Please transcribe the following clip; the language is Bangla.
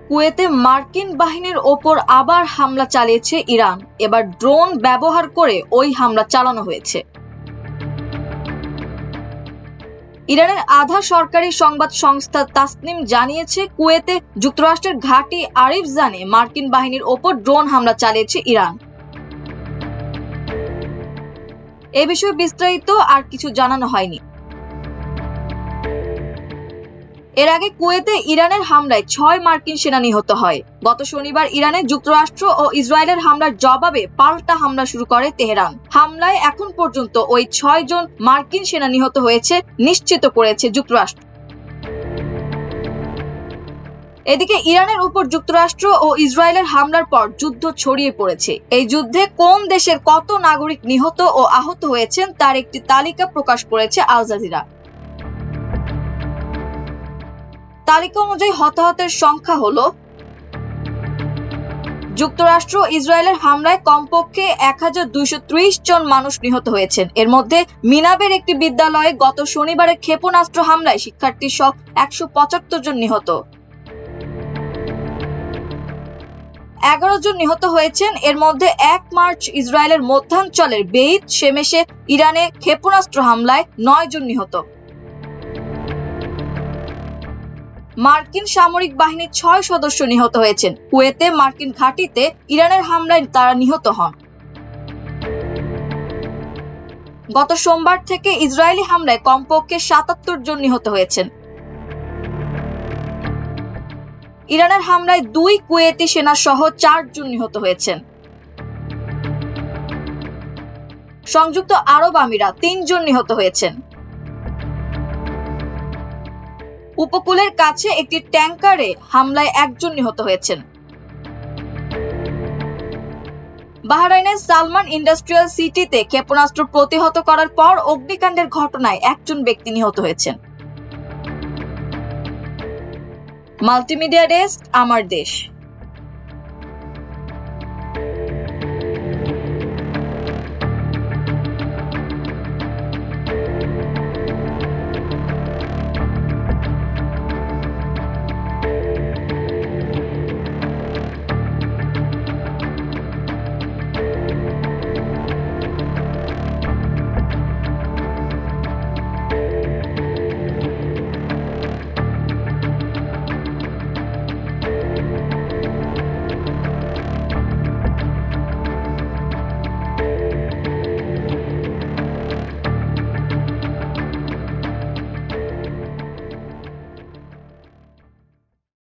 কুয়েতে মার্কিন বাহিনীর ওপর আবার হামলা চালিয়েছে ইরান। এবার ড্রোন ব্যবহার করে ওই হামলা চালানো হয়েছে। ইরানের আধা সরকারি সংবাদ সংস্থা তাসনিম জানিয়েছে, কুয়েতে যুক্তরাষ্ট্রের ঘাঁটি আরিফজানে মার্কিন বাহিনীর ওপর ড্রোন হামলা চালিয়েছে ইরান। এ বিষয়ে বিস্তারিত আর কিছু জানানো হয়নি। এর আগে কুয়েতে ইরানের হামলায় 6 মার্কিন সেনা নিহত হয়। গত শনিবার ইরানে যুক্তরাষ্ট্র ও ইসরায়েলের হামলার জবাবে পাল্টা হামলা শুরু করে তেহরান। হামলায় এখন পর্যন্ত ওই 6 জন মার্কিন সেনা নিহত হয়েছে নিশ্চিত করেছে যুক্তরাষ্ট্র। এদিকে ইরানের উপর যুক্তরাষ্ট্র ও ইসরায়েলের হামলার পর যুদ্ধ ছড়িয়ে পড়েছে। এই যুদ্ধে কোন দেশের কত নাগরিক নিহত ও আহত হয়েছেন তার একটি তালিকা প্রকাশ করেছে আল জাজিরা। তালিকা অনুযায়ী হতাহতের সংখ্যা হলো: যুক্তরাষ্ট্র ইসরায়েলের হামলায় কমপক্ষে 1230 জন মানুষ নিহত হয়েছেন। এর মধ্যে মিনাবের একটি বিদ্যালয়ে গত শনিবারের ক্ষেপণাস্ত্র হামলায় শিক্ষার্থী সহ 175 জন নিহত। 11 জন নিহত হয়েছেন। এর মধ্যে 1 মার্চ ইসরায়েলের মধ্যাঞ্চলের বেইত শেমেশে ইরানে ক্ষেপণাস্ত্র হামলায় 9 জন নিহত। মার্কিন সামরিক বাহিনীর 6 সদস্য নিহত হয়েছেন। কুয়েতে মার্কিন ঘাঁটিতে ইরানের হামলায় তারা নিহত হন। গত সোমবার থেকে ইসরায়েলি হামলায় কমপক্ষে 77 জন নিহত হয়েছেন। ইরানের হামলায় 2 কুয়েতি সেনা সহ 4 জন নিহত হয়েছেন। সংযুক্ত আরব আমিরাত 3 জন নিহত হয়েছেন। উপকূলের কাছে একটি ট্যাঙ্কারে হামলায় 1 জন নিহত হয়েছেন। বাহরাইনের সালমান ইন্ডাস্ট্রিয়াল সিটিতে ক্ষেপণাস্ত্র প্রতিহত করার পর অগ্নিকাণ্ডের ঘটনায় 1 জন ব্যক্তি নিহত হয়েছেন। মাল্টিমিডিয়া ডেস্ক, আমার দেশ।